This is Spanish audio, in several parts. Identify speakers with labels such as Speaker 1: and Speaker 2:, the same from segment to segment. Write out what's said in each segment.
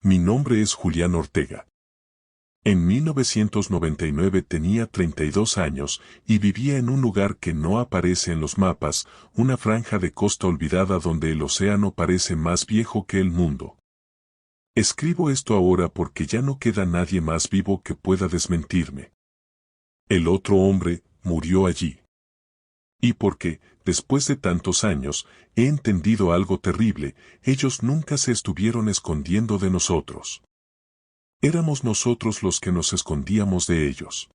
Speaker 1: Mi nombre es Julián Ortega. En 1999 tenía 32 años y vivía en un lugar que no aparece en los mapas, una franja de costa olvidada donde el océano parece más viejo que el mundo. Escribo esto ahora porque ya no queda nadie más vivo que pueda desmentirme. El otro hombre murió allí. Y porque, después de tantos años, he entendido algo terrible, ellos nunca se estuvieron escondiendo de nosotros. Éramos nosotros los que nos escondíamos de ellos.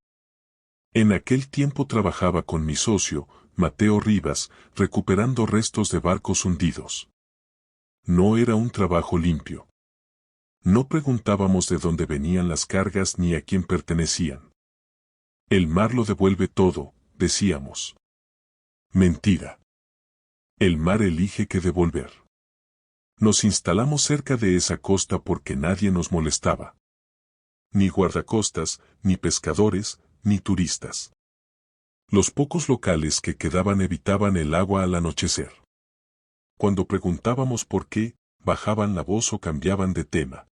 Speaker 1: En aquel tiempo trabajaba con mi socio, Mateo Rivas, recuperando restos de barcos hundidos. No era un trabajo limpio. No preguntábamos de dónde venían las cargas ni a quién pertenecían. El mar lo devuelve todo, decíamos. Mentira. El mar elige qué devolver. Nos instalamos cerca de esa costa porque nadie nos molestaba. Ni guardacostas, ni pescadores, ni turistas. Los pocos locales que quedaban evitaban el agua al anochecer. Cuando preguntábamos por qué, bajaban la voz o cambiaban de tema.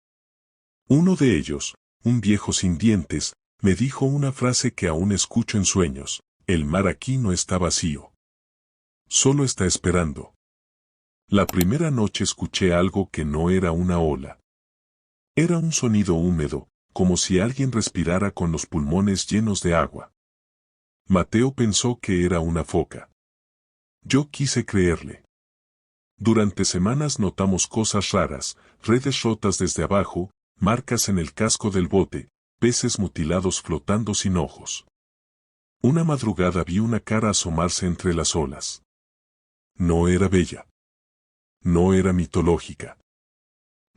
Speaker 1: Uno de ellos, un viejo sin dientes, me dijo una frase que aún escucho en sueños: el mar aquí no está vacío. Solo está esperando. La primera noche escuché algo que no era una ola. Era un sonido húmedo, como si alguien respirara con los pulmones llenos de agua. Mateo pensó que era una foca. Yo quise creerle. Durante semanas notamos cosas raras, redes rotas desde abajo, marcas en el casco del bote, peces mutilados flotando sin ojos. Una madrugada vi una cara asomarse entre las olas. No era bella. No era mitológica.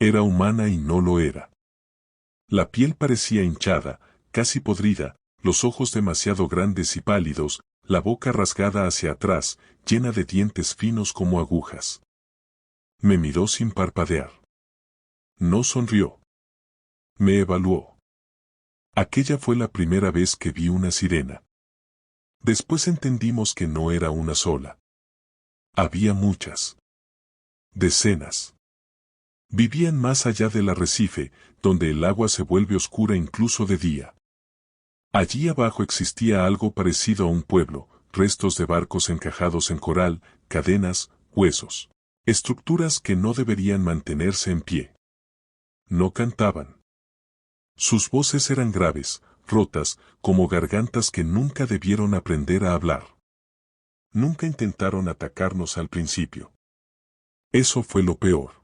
Speaker 1: Era humana y no lo era. La piel parecía hinchada, casi podrida, los ojos demasiado grandes y pálidos, la boca rasgada hacia atrás, llena de dientes finos como agujas. Me miró sin parpadear. No sonrió. Me evaluó. Aquella fue la primera vez que vi una sirena. Después entendimos que no era una sola. Había muchas. Decenas. Vivían más allá del arrecife, donde el agua se vuelve oscura incluso de día. Allí abajo existía algo parecido a un pueblo, restos de barcos encajados en coral, cadenas, huesos. Estructuras que no deberían mantenerse en pie. No cantaban. Sus voces eran graves, rotas, como gargantas que nunca debieron aprender a hablar. Nunca intentaron atacarnos al principio. Eso fue lo peor.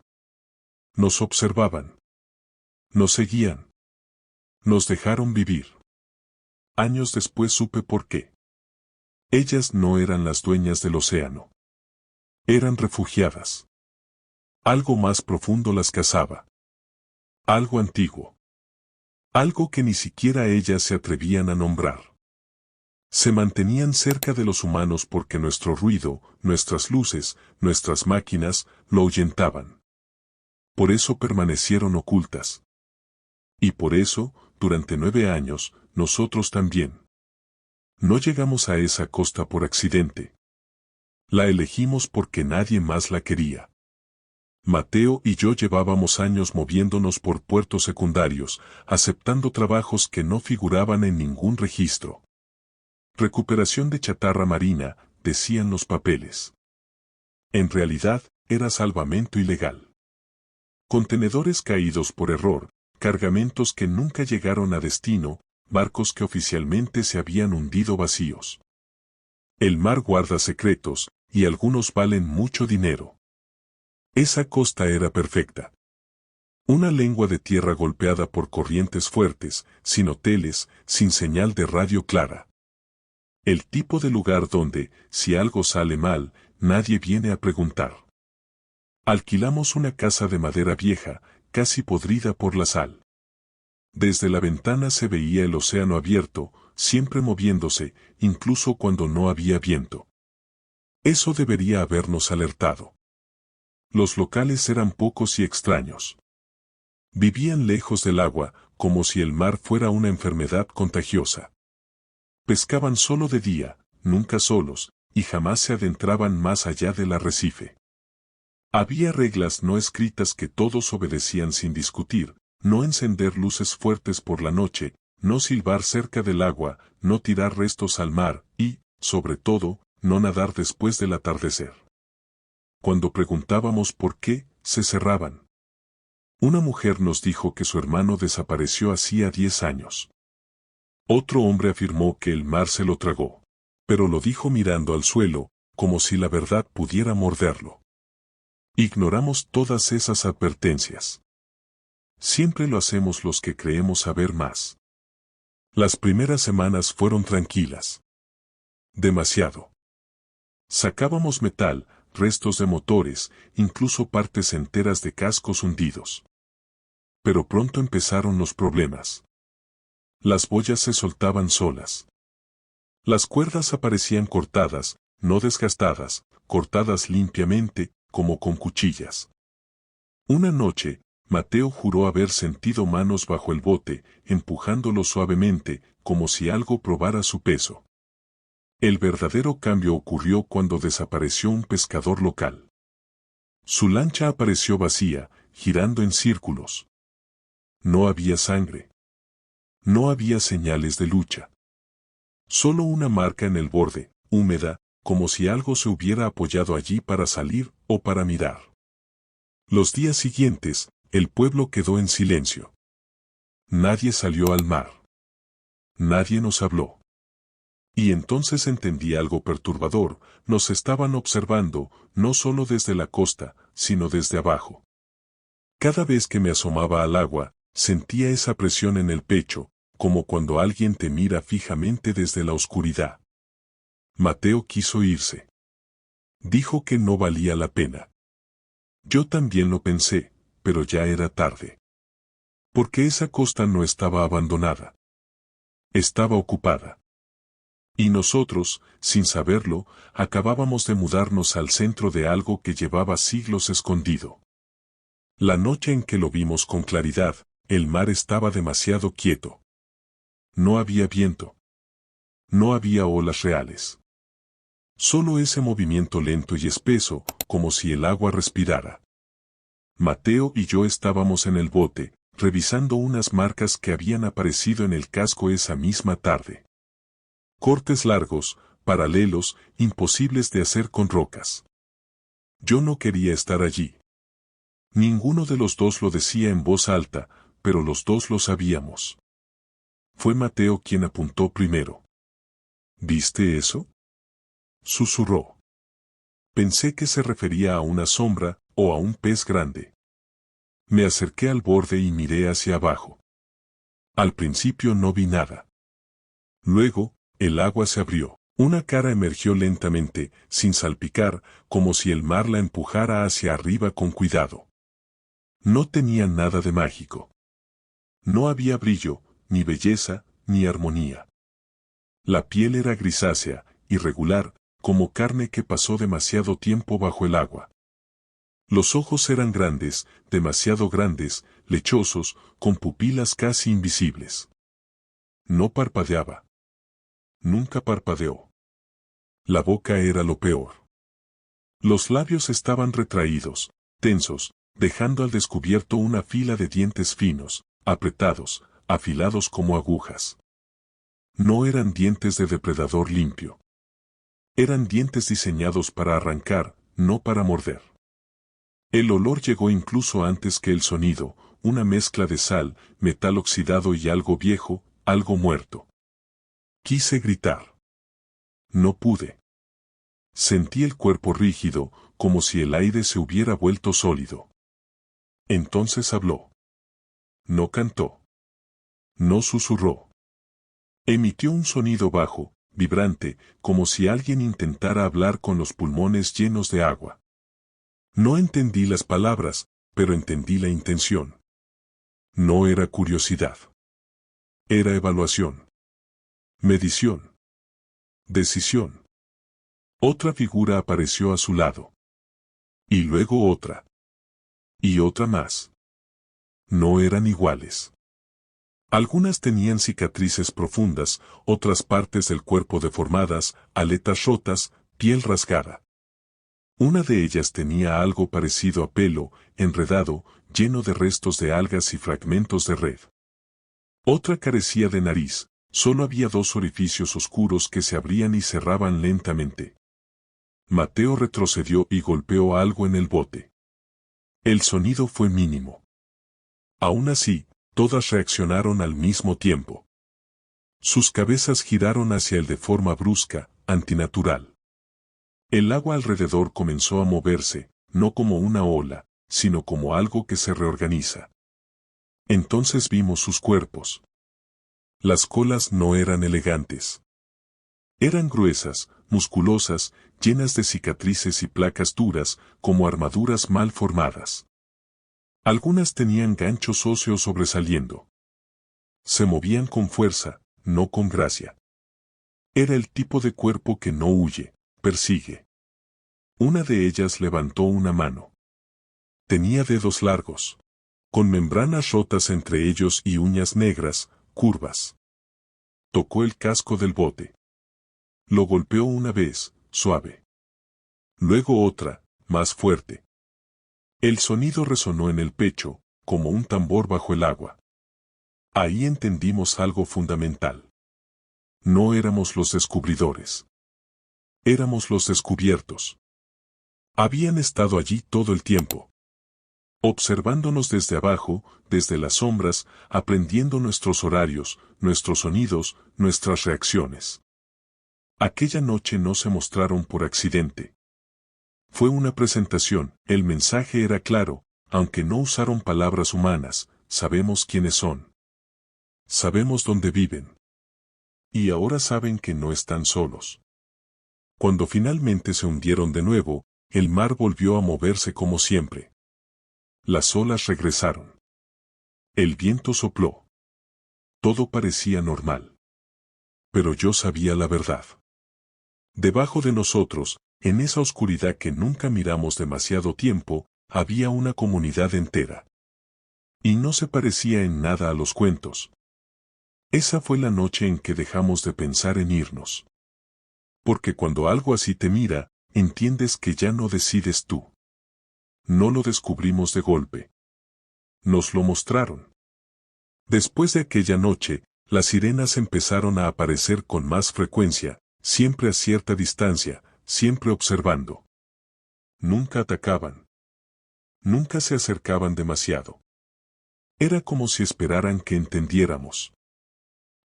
Speaker 1: Nos observaban. Nos seguían. Nos dejaron vivir. Años después supe por qué. Ellas no eran las dueñas del océano. Eran refugiadas. Algo más profundo las cazaba. Algo antiguo. Algo que ni siquiera ellas se atrevían a nombrar. Se mantenían cerca de los humanos porque nuestro ruido, nuestras luces, nuestras máquinas, lo ahuyentaban. Por eso permanecieron ocultas. Y por eso, durante 9 años, nosotros también. No llegamos a esa costa por accidente. La elegimos porque nadie más la quería. Mateo y yo llevábamos años moviéndonos por puertos secundarios, aceptando trabajos que no figuraban en ningún registro. Recuperación de chatarra marina, decían los papeles. En realidad, era salvamento ilegal. Contenedores caídos por error, cargamentos que nunca llegaron a destino, barcos que oficialmente se habían hundido vacíos. El mar guarda secretos, y algunos valen mucho dinero. Esa costa era perfecta. Una lengua de tierra golpeada por corrientes fuertes, sin hoteles, sin señal de radio clara. El tipo de lugar donde, si algo sale mal, nadie viene a preguntar. Alquilamos una casa de madera vieja, casi podrida por la sal. Desde la ventana se veía el océano abierto, siempre moviéndose, incluso cuando no había viento. Eso debería habernos alertado. Los locales eran pocos y extraños. Vivían lejos del agua, como si el mar fuera una enfermedad contagiosa. Pescaban solo de día, nunca solos, y jamás se adentraban más allá del arrecife. Había reglas no escritas que todos obedecían sin discutir, no encender luces fuertes por la noche, no silbar cerca del agua, no tirar restos al mar y, sobre todo, no nadar después del atardecer. Cuando preguntábamos por qué, se cerraban. Una mujer nos dijo que su hermano desapareció hacía 10 años. Otro hombre afirmó que el mar se lo tragó. Pero lo dijo mirando al suelo, como si la verdad pudiera morderlo. Ignoramos todas esas advertencias. Siempre lo hacemos los que creemos saber más. Las primeras semanas fueron tranquilas. Demasiado. Sacábamos metal, restos de motores, incluso partes enteras de cascos hundidos. Pero pronto empezaron los problemas. Las boyas se soltaban solas. Las cuerdas aparecían cortadas, no desgastadas, cortadas limpiamente, como con cuchillas. Una noche, Mateo juró haber sentido manos bajo el bote, empujándolo suavemente, como si algo probara su peso. El verdadero cambio ocurrió cuando desapareció un pescador local. Su lancha apareció vacía, girando en círculos. No había sangre. No había señales de lucha. Solo una marca en el borde, húmeda, como si algo se hubiera apoyado allí para salir o para mirar. Los días siguientes, el pueblo quedó en silencio. Nadie salió al mar. Nadie nos habló. Y entonces entendí algo perturbador: nos estaban observando, no solo desde la costa, sino desde abajo. Cada vez que me asomaba al agua, sentía esa presión en el pecho, como cuando alguien te mira fijamente desde la oscuridad. Mateo quiso irse. Dijo que no valía la pena. Yo también lo pensé, pero ya era tarde. Porque esa costa no estaba abandonada. Estaba ocupada. Y nosotros, sin saberlo, acabábamos de mudarnos al centro de algo que llevaba siglos escondido. La noche en que lo vimos con claridad, el mar estaba demasiado quieto. No había viento. No había olas reales. Solo ese movimiento lento y espeso, como si el agua respirara. Mateo y yo estábamos en el bote, revisando unas marcas que habían aparecido en el casco esa misma tarde. Cortes largos, paralelos, imposibles de hacer con rocas. Yo no quería estar allí. Ninguno de los dos lo decía en voz alta, pero los dos lo sabíamos. Fue Mateo quien apuntó primero. ¿Viste eso?, susurró. Pensé que se refería a una sombra o a un pez grande. Me acerqué al borde y miré hacia abajo. Al principio no vi nada. Luego, el agua se abrió. Una cara emergió lentamente, sin salpicar, como si el mar la empujara hacia arriba con cuidado. No tenía nada de mágico. No había brillo, ni belleza, ni armonía. La piel era grisácea, irregular, como carne que pasó demasiado tiempo bajo el agua. Los ojos eran grandes, demasiado grandes, lechosos, con pupilas casi invisibles. No parpadeaba. Nunca parpadeó. La boca era lo peor. Los labios estaban retraídos, tensos, dejando al descubierto una fila de dientes finos, apretados, afilados como agujas. No eran dientes de depredador limpio. Eran dientes diseñados para arrancar, no para morder. El olor llegó incluso antes que el sonido, una mezcla de sal, metal oxidado y algo viejo, algo muerto. Quise gritar. No pude. Sentí el cuerpo rígido, como si el aire se hubiera vuelto sólido. Entonces habló. No cantó. No susurró. Emitió un sonido bajo, vibrante, como si alguien intentara hablar con los pulmones llenos de agua. No entendí las palabras, pero entendí la intención. No era curiosidad. Era evaluación. Medición. Decisión. Otra figura apareció a su lado. Y luego otra. Y otra más. No eran iguales. Algunas tenían cicatrices profundas, otras partes del cuerpo deformadas, aletas rotas, piel rasgada. Una de ellas tenía algo parecido a pelo, enredado, lleno de restos de algas y fragmentos de red. Otra carecía de nariz, solo había dos orificios oscuros que se abrían y cerraban lentamente. Mateo retrocedió y golpeó algo en el bote. El sonido fue mínimo. Aún así, todas reaccionaron al mismo tiempo. Sus cabezas giraron hacia él de forma brusca, antinatural. El agua alrededor comenzó a moverse, no como una ola, sino como algo que se reorganiza. Entonces vimos sus cuerpos. Las colas no eran elegantes. Eran gruesas, musculosas, llenas de cicatrices y placas duras, como armaduras mal formadas. Algunas tenían ganchos óseos sobresaliendo. Se movían con fuerza, no con gracia. Era el tipo de cuerpo que no huye, persigue. Una de ellas levantó una mano. Tenía dedos largos, con membranas rotas entre ellos y uñas negras, curvas. Tocó el casco del bote. Lo golpeó una vez, suave. Luego otra, más fuerte. El sonido resonó en el pecho, como un tambor bajo el agua. Ahí entendimos algo fundamental. No éramos los descubridores. Éramos los descubiertos. Habían estado allí todo el tiempo. Observándonos desde abajo, desde las sombras, aprendiendo nuestros horarios, nuestros sonidos, nuestras reacciones. Aquella noche no se mostraron por accidente. Fue una presentación, el mensaje era claro, aunque no usaron palabras humanas, sabemos quiénes son. Sabemos dónde viven. Y ahora saben que no están solos. Cuando finalmente se hundieron de nuevo, el mar volvió a moverse como siempre. Las olas regresaron. El viento sopló. Todo parecía normal. Pero yo sabía la verdad. Debajo de nosotros, en esa oscuridad que nunca miramos demasiado tiempo, había una comunidad entera. Y no se parecía en nada a los cuentos. Esa fue la noche en que dejamos de pensar en irnos. Porque cuando algo así te mira, entiendes que ya no decides tú. No lo descubrimos de golpe. Nos lo mostraron. Después de aquella noche, las sirenas empezaron a aparecer con más frecuencia, siempre a cierta distancia, siempre observando. Nunca atacaban. Nunca se acercaban demasiado. Era como si esperaran que entendiéramos.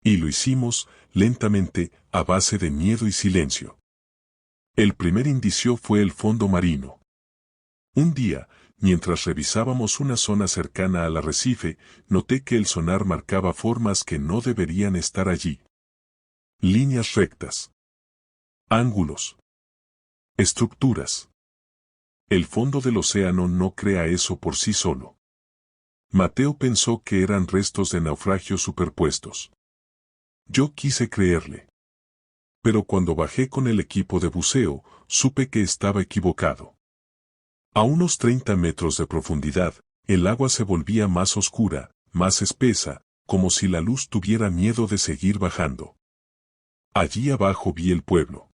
Speaker 1: Y lo hicimos, lentamente, a base de miedo y silencio. El primer indicio fue el fondo marino. Un día, mientras revisábamos una zona cercana al arrecife, noté que el sonar marcaba formas que no deberían estar allí. Líneas rectas. Ángulos. Estructuras. El fondo del océano no crea eso por sí solo. Mateo pensó que eran restos de naufragios superpuestos. Yo quise creerle. Pero cuando bajé con el equipo de buceo, supe que estaba equivocado. A unos 30 metros de profundidad, el agua se volvía más oscura, más espesa, como si la luz tuviera miedo de seguir bajando. Allí abajo vi el pueblo.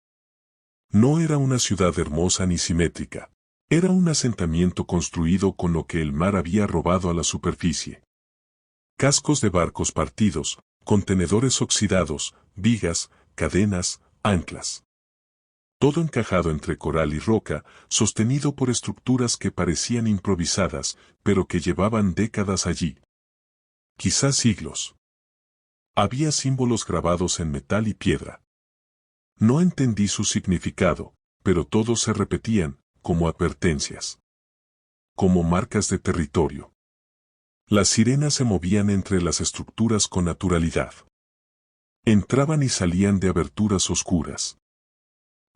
Speaker 1: No era una ciudad hermosa ni simétrica. Era un asentamiento construido con lo que el mar había robado a la superficie. Cascos de barcos partidos, contenedores oxidados, vigas, cadenas, anclas. Todo encajado entre coral y roca, sostenido por estructuras que parecían improvisadas, pero que llevaban décadas allí. Quizás siglos. Había símbolos grabados en metal y piedra. No entendí su significado, pero todos se repetían, como advertencias. Como marcas de territorio. Las sirenas se movían entre las estructuras con naturalidad. Entraban y salían de aberturas oscuras.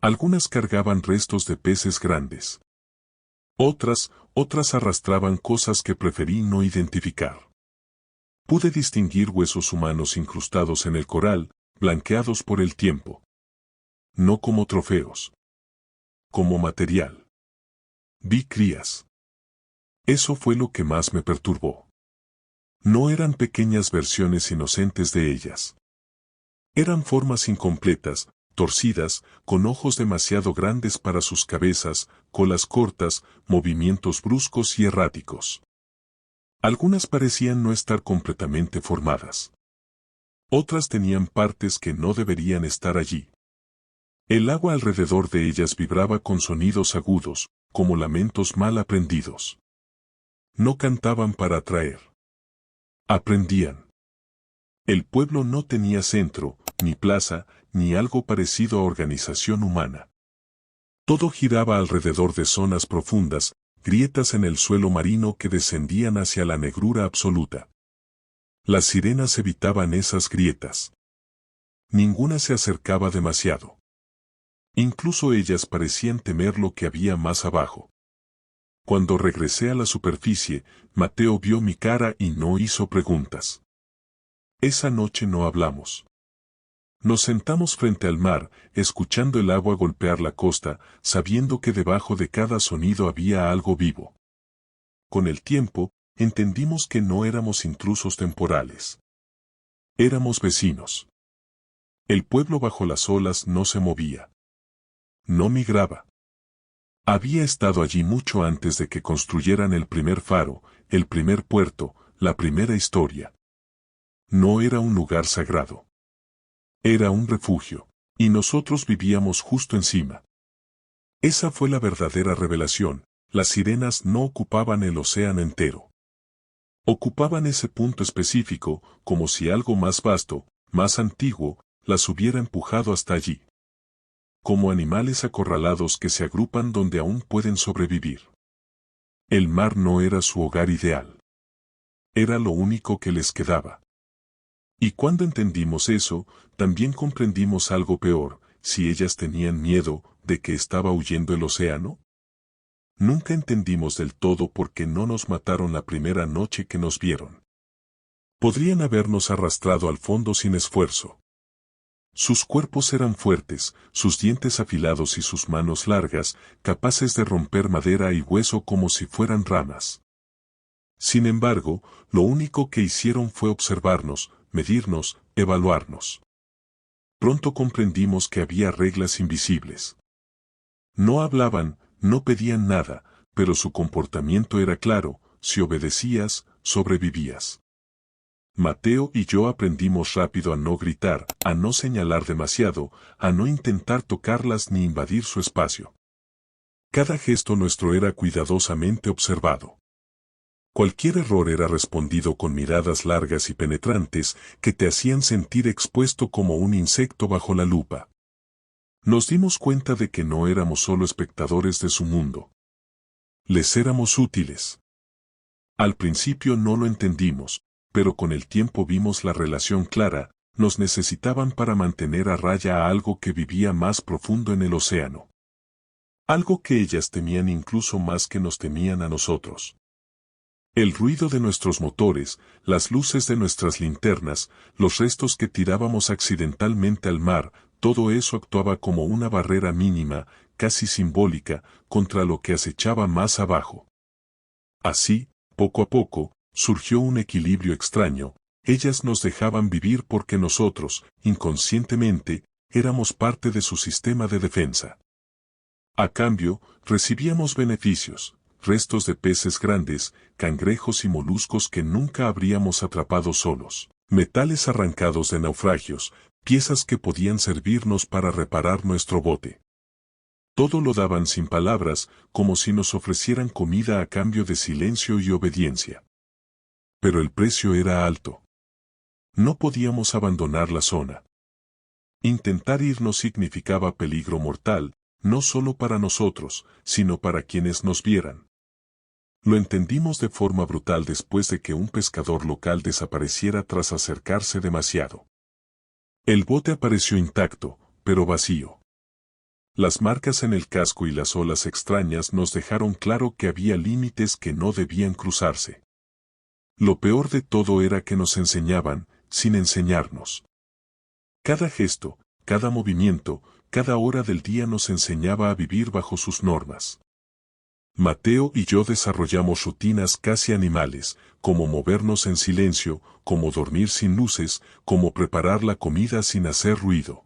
Speaker 1: Algunas cargaban restos de peces grandes. Otras arrastraban cosas que preferí no identificar. Pude distinguir huesos humanos incrustados en el coral, blanqueados por el tiempo. No como trofeos. Como material. Vi crías. Eso fue lo que más me perturbó. No eran pequeñas versiones inocentes de ellas. Eran formas incompletas, torcidas, con ojos demasiado grandes para sus cabezas, colas cortas, movimientos bruscos y erráticos. Algunas parecían no estar completamente formadas. Otras tenían partes que no deberían estar allí. El agua alrededor de ellas vibraba con sonidos agudos, como lamentos mal aprendidos. No cantaban para atraer. Aprendían. El pueblo no tenía centro, ni plaza, ni algo parecido a organización humana. Todo giraba alrededor de zonas profundas, grietas en el suelo marino que descendían hacia la negrura absoluta. Las sirenas evitaban esas grietas. Ninguna se acercaba demasiado. Incluso ellas parecían temer lo que había más abajo. Cuando regresé a la superficie, Mateo vio mi cara y no hizo preguntas. Esa noche no hablamos. Nos sentamos frente al mar, escuchando el agua golpear la costa, sabiendo que debajo de cada sonido había algo vivo. Con el tiempo, entendimos que no éramos intrusos temporales. Éramos vecinos. El pueblo bajo las olas no se movía. No migraba. Había estado allí mucho antes de que construyeran el primer faro, el primer puerto, la primera historia. No era un lugar sagrado. Era un refugio, y nosotros vivíamos justo encima. Esa fue la verdadera revelación, las sirenas no ocupaban el océano entero. Ocupaban ese punto específico, como si algo más vasto, más antiguo, las hubiera empujado hasta allí. Como animales acorralados que se agrupan donde aún pueden sobrevivir. El mar no era su hogar ideal. Era lo único que les quedaba. Y cuando entendimos eso, también comprendimos algo peor, si ellas tenían miedo de que estaba huyendo el océano. Nunca entendimos del todo por qué no nos mataron la primera noche que nos vieron. Podrían habernos arrastrado al fondo sin esfuerzo. Sus cuerpos eran fuertes, sus dientes afilados y sus manos largas, capaces de romper madera y hueso como si fueran ramas. Sin embargo, lo único que hicieron fue observarnos, medirnos, evaluarnos. Pronto comprendimos que había reglas invisibles. No hablaban, no pedían nada, pero su comportamiento era claro, si obedecías, sobrevivías. Mateo y yo aprendimos rápido a no gritar, a no señalar demasiado, a no intentar tocarlas ni invadir su espacio. Cada gesto nuestro era cuidadosamente observado. Cualquier error era respondido con miradas largas y penetrantes que te hacían sentir expuesto como un insecto bajo la lupa. Nos dimos cuenta de que no éramos solo espectadores de su mundo. Les éramos útiles. Al principio no lo entendimos, pero con el tiempo vimos la relación clara, nos necesitaban para mantener a raya a algo que vivía más profundo en el océano. Algo que ellas temían incluso más que nos temían a nosotros. El ruido de nuestros motores, las luces de nuestras linternas, los restos que tirábamos accidentalmente al mar, todo eso actuaba como una barrera mínima, casi simbólica, contra lo que acechaba más abajo. Así, poco a poco, surgió un equilibrio extraño, ellas nos dejaban vivir porque nosotros, inconscientemente, éramos parte de su sistema de defensa. A cambio, recibíamos beneficios. Restos de peces grandes, cangrejos y moluscos que nunca habríamos atrapado solos, metales arrancados de naufragios, piezas que podían servirnos para reparar nuestro bote. Todo lo daban sin palabras, como si nos ofrecieran comida a cambio de silencio y obediencia. Pero el precio era alto. No podíamos abandonar la zona. Intentar irnos significaba peligro mortal, no solo para nosotros, sino para quienes nos vieran. Lo entendimos de forma brutal después de que un pescador local desapareciera tras acercarse demasiado. El bote apareció intacto, pero vacío. Las marcas en el casco y las olas extrañas nos dejaron claro que había límites que no debían cruzarse. Lo peor de todo era que nos enseñaban, sin enseñarnos. Cada gesto, cada movimiento, cada hora del día nos enseñaba a vivir bajo sus normas. Mateo y yo desarrollamos rutinas casi animales, como movernos en silencio, como dormir sin luces, como preparar la comida sin hacer ruido.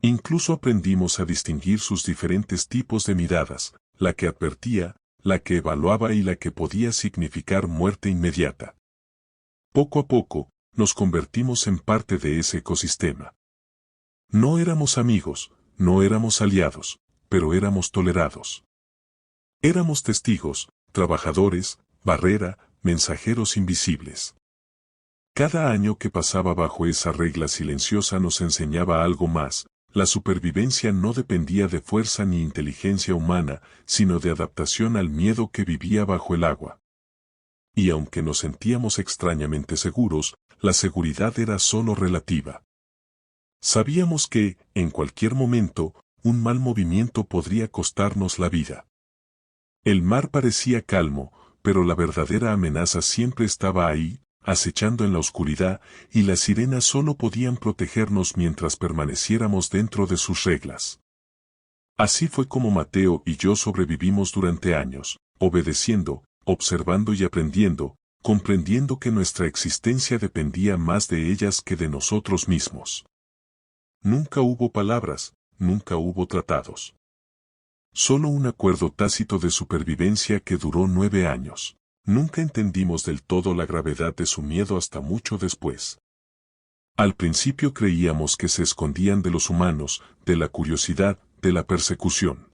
Speaker 1: Incluso aprendimos a distinguir sus diferentes tipos de miradas, la que advertía, la que evaluaba y la que podía significar muerte inmediata. Poco a poco, nos convertimos en parte de ese ecosistema. No éramos amigos, no éramos aliados, pero éramos tolerados. Éramos testigos, trabajadores, barrera, mensajeros invisibles. Cada año que pasaba bajo esa regla silenciosa nos enseñaba algo más. La supervivencia no dependía de fuerza ni inteligencia humana, sino de adaptación al miedo que vivía bajo el agua. Y aunque nos sentíamos extrañamente seguros, la seguridad era solo relativa. Sabíamos que, en cualquier momento, un mal movimiento podría costarnos la vida. El mar parecía calmo, pero la verdadera amenaza siempre estaba ahí, acechando en la oscuridad, y las sirenas solo podían protegernos mientras permaneciéramos dentro de sus reglas. Así fue como Mateo y yo sobrevivimos durante años, obedeciendo, observando y aprendiendo, comprendiendo que nuestra existencia dependía más de ellas que de nosotros mismos. Nunca hubo palabras, nunca hubo tratados. Solo un acuerdo tácito de supervivencia que duró 9 años. Nunca entendimos del todo la gravedad de su miedo hasta mucho después. Al principio creíamos que se escondían de los humanos, de la curiosidad, de la persecución.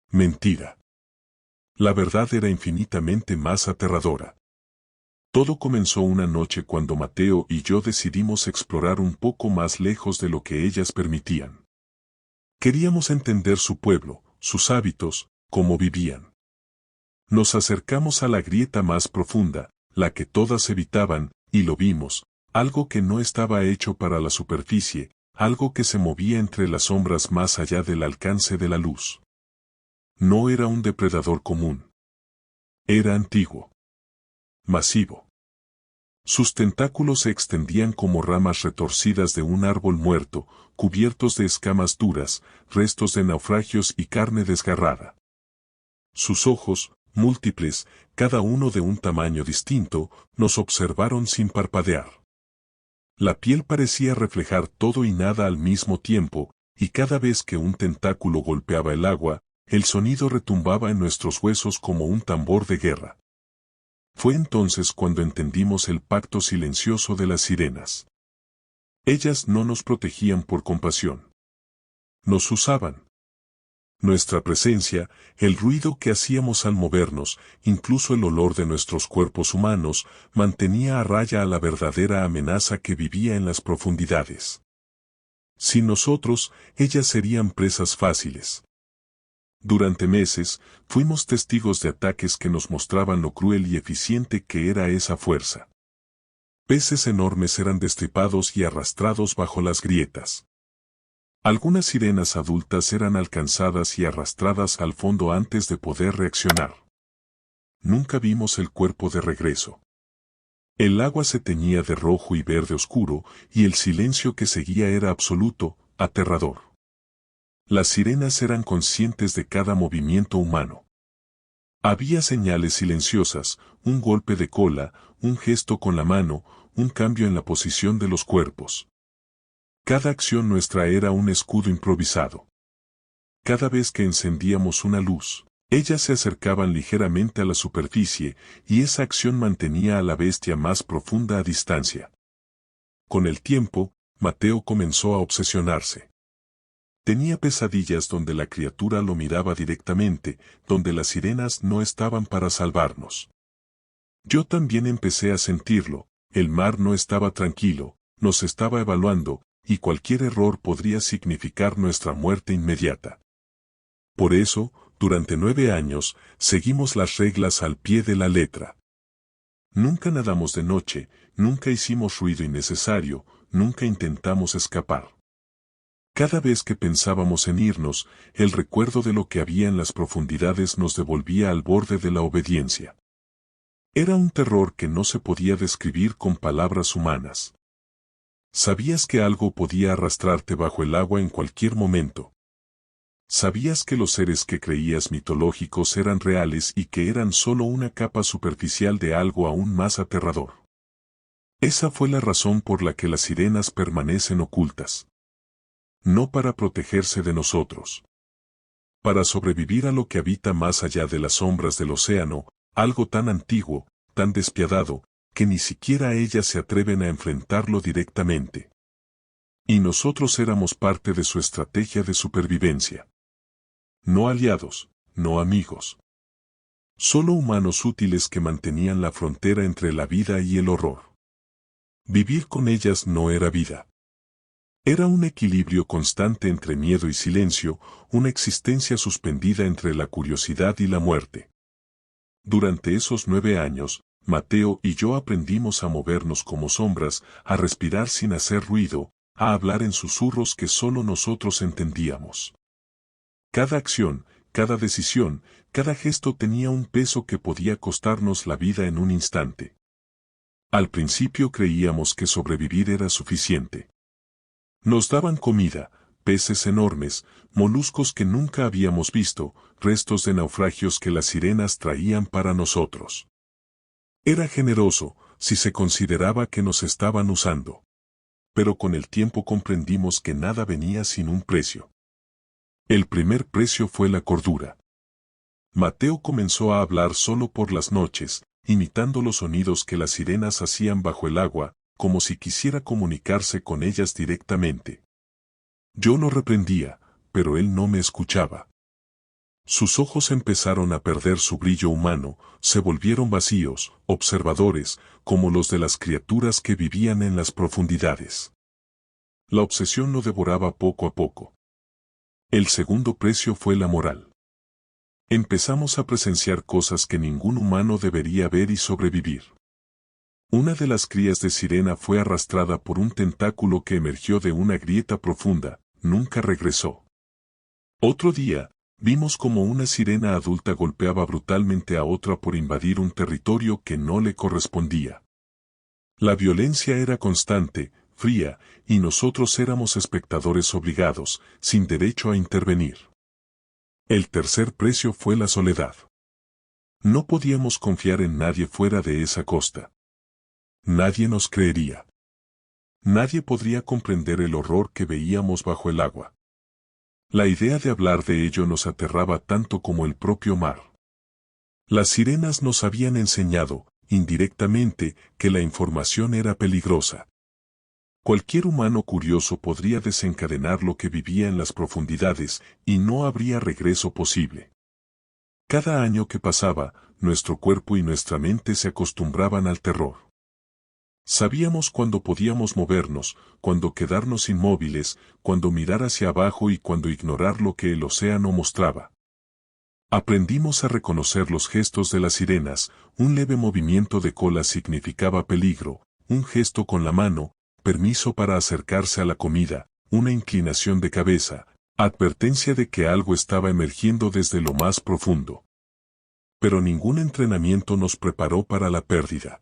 Speaker 1: Mentira. La verdad era infinitamente más aterradora. Todo comenzó una noche cuando Mateo y yo decidimos explorar un poco más lejos de lo que ellas permitían. Queríamos entender su pueblo, sus hábitos, cómo vivían. Nos acercamos a la grieta más profunda, la que todas evitaban, y lo vimos, algo que no estaba hecho para la superficie, algo que se movía entre las sombras más allá del alcance de la luz. No era un depredador común. Era antiguo. Masivo. Sus tentáculos se extendían como ramas retorcidas de un árbol muerto, cubiertos de escamas duras, restos de naufragios y carne desgarrada. Sus ojos, múltiples, cada uno de un tamaño distinto, nos observaron sin parpadear. La piel parecía reflejar todo y nada al mismo tiempo, y cada vez que un tentáculo golpeaba el agua, el sonido retumbaba en nuestros huesos como un tambor de guerra. Fue entonces cuando entendimos el pacto silencioso de las sirenas. Ellas no nos protegían por compasión. Nos usaban. Nuestra presencia, el ruido que hacíamos al movernos, incluso el olor de nuestros cuerpos humanos, mantenía a raya a la verdadera amenaza que vivía en las profundidades. Sin nosotros, ellas serían presas fáciles. Durante meses, fuimos testigos de ataques que nos mostraban lo cruel y eficiente que era esa fuerza. Peces enormes eran destripados y arrastrados bajo las grietas. Algunas sirenas adultas eran alcanzadas y arrastradas al fondo antes de poder reaccionar. Nunca vimos el cuerpo de regreso. El agua se teñía de rojo y verde oscuro, y el silencio que seguía era absoluto, aterrador. Las sirenas eran conscientes de cada movimiento humano. Había señales silenciosas, un golpe de cola, un gesto con la mano, un cambio en la posición de los cuerpos. Cada acción nuestra era un escudo improvisado. Cada vez que encendíamos una luz, ellas se acercaban ligeramente a la superficie, y esa acción mantenía a la bestia más profunda a distancia. Con el tiempo, Mateo comenzó a obsesionarse. Tenía pesadillas donde la criatura lo miraba directamente, donde las sirenas no estaban para salvarnos. Yo también empecé a sentirlo, el mar no estaba tranquilo, nos estaba evaluando, y cualquier error podría significar nuestra muerte inmediata. Por eso, durante 9 años, seguimos las reglas al pie de la letra. Nunca nadamos de noche, nunca hicimos ruido innecesario, nunca intentamos escapar. Cada vez que pensábamos en irnos, el recuerdo de lo que había en las profundidades nos devolvía al borde de la obediencia. Era un terror que no se podía describir con palabras humanas. Sabías que algo podía arrastrarte bajo el agua en cualquier momento. Sabías que los seres que creías mitológicos eran reales y que eran solo una capa superficial de algo aún más aterrador. Esa fue la razón por la que las sirenas permanecen ocultas. no para protegerse de nosotros. Para sobrevivir a lo que habita más allá de las sombras del océano, algo tan antiguo, tan despiadado, que ni siquiera ellas se atreven a enfrentarlo directamente. Y nosotros éramos parte de su estrategia de supervivencia. No aliados, no amigos. Solo humanos útiles que mantenían la frontera entre la vida y el horror. Vivir con ellas no era vida. Era un equilibrio constante entre miedo y silencio, una existencia suspendida entre la curiosidad y la muerte. Durante esos 9 años, Mateo y yo aprendimos a movernos como sombras, a respirar sin hacer ruido, a hablar en susurros que solo nosotros entendíamos. Cada acción, cada decisión, cada gesto tenía un peso que podía costarnos la vida en un instante. Al principio creíamos que sobrevivir era suficiente. Nos daban comida, peces enormes, moluscos que nunca habíamos visto, restos de naufragios que las sirenas traían para nosotros. Era generoso, si se consideraba que nos estaban usando. Pero con el tiempo comprendimos que nada venía sin un precio. El primer precio fue la cordura. Mateo comenzó a hablar solo por las noches, imitando los sonidos que las sirenas hacían bajo el agua, como si quisiera comunicarse con ellas directamente. Yo lo reprendía, pero él no me escuchaba. Sus ojos empezaron a perder su brillo humano, se volvieron vacíos, observadores, como los de las criaturas que vivían en las profundidades. La obsesión lo devoraba poco a poco. El segundo precio fue la moral. Empezamos a presenciar cosas que ningún humano debería ver y sobrevivir. Una de las crías de sirena fue arrastrada por un tentáculo que emergió de una grieta profunda, nunca regresó. Otro día, vimos como una sirena adulta golpeaba brutalmente a otra por invadir un territorio que no le correspondía. La violencia era constante, fría, y nosotros éramos espectadores obligados, sin derecho a intervenir. El tercer precio fue la soledad. No podíamos confiar en nadie fuera de esa costa. Nadie nos creería. Nadie podría comprender el horror que veíamos bajo el agua. La idea de hablar de ello nos aterraba tanto como el propio mar. Las sirenas nos habían enseñado, indirectamente, que la información era peligrosa. Cualquier humano curioso podría desencadenar lo que vivía en las profundidades, y no habría regreso posible. Cada año que pasaba, nuestro cuerpo y nuestra mente se acostumbraban al terror. Sabíamos cuándo podíamos movernos, cuándo quedarnos inmóviles, cuándo mirar hacia abajo y cuándo ignorar lo que el océano mostraba. Aprendimos a reconocer los gestos de las sirenas, un leve movimiento de cola significaba peligro, un gesto con la mano, permiso para acercarse a la comida, una inclinación de cabeza, advertencia de que algo estaba emergiendo desde lo más profundo. Pero ningún entrenamiento nos preparó para la pérdida.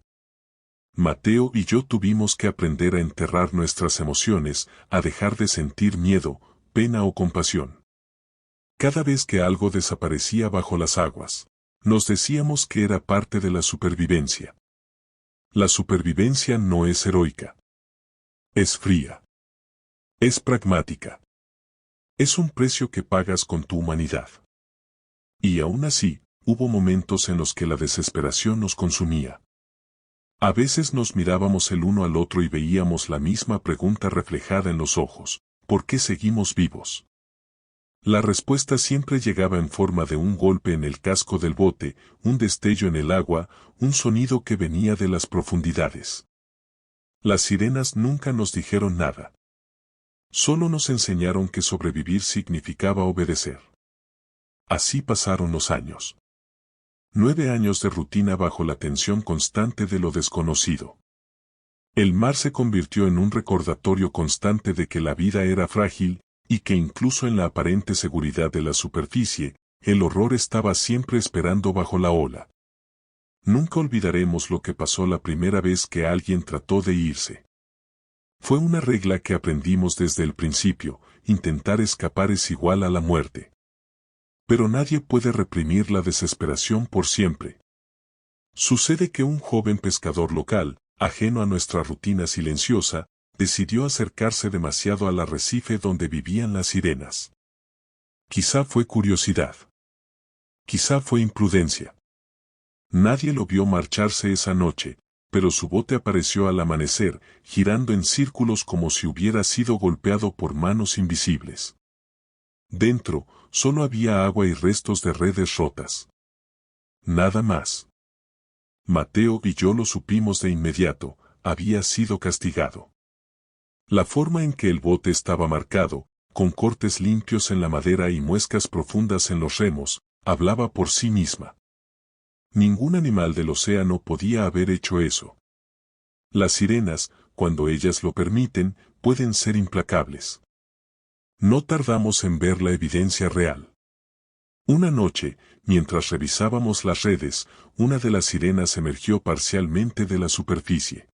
Speaker 1: Mateo y yo tuvimos que aprender a enterrar nuestras emociones, a dejar de sentir miedo, pena o compasión. Cada vez que algo desaparecía bajo las aguas, nos decíamos que era parte de la supervivencia. La supervivencia no es heroica. Es fría. Es pragmática. Es un precio que pagas con tu humanidad. Y aún así, hubo momentos en los que la desesperación nos consumía. A veces nos mirábamos el uno al otro y veíamos la misma pregunta reflejada en los ojos: ¿por qué seguimos vivos? La respuesta siempre llegaba en forma de un golpe en el casco del bote, un destello en el agua, un sonido que venía de las profundidades. Las sirenas nunca nos dijeron nada. Solo nos enseñaron que sobrevivir significaba obedecer. Así pasaron los años. 9 años de rutina bajo la tensión constante de lo desconocido. El mar se convirtió en un recordatorio constante de que la vida era frágil, y que incluso en la aparente seguridad de la superficie, el horror estaba siempre esperando bajo la ola. Nunca olvidaremos lo que pasó la primera vez que alguien trató de irse. Fue una regla que aprendimos desde el principio: intentar escapar es igual a la muerte. Pero nadie puede reprimir la desesperación por siempre. Sucede que un joven pescador local, ajeno a nuestra rutina silenciosa, decidió acercarse demasiado al arrecife donde vivían las sirenas. Quizá fue curiosidad. Quizá fue imprudencia. Nadie lo vio marcharse esa noche, pero su bote apareció al amanecer, girando en círculos como si hubiera sido golpeado por manos invisibles. Dentro, solo había agua y restos de redes rotas. Nada más. Mateo y yo lo supimos de inmediato, había sido castigado. La forma en que el bote estaba marcado, con cortes limpios en la madera y muescas profundas en los remos, hablaba por sí misma. Ningún animal del océano podía haber hecho eso. Las sirenas, cuando ellas lo permiten, pueden ser implacables. No tardamos en ver la evidencia real. Una noche, mientras revisábamos las redes, una de las sirenas emergió parcialmente de la superficie.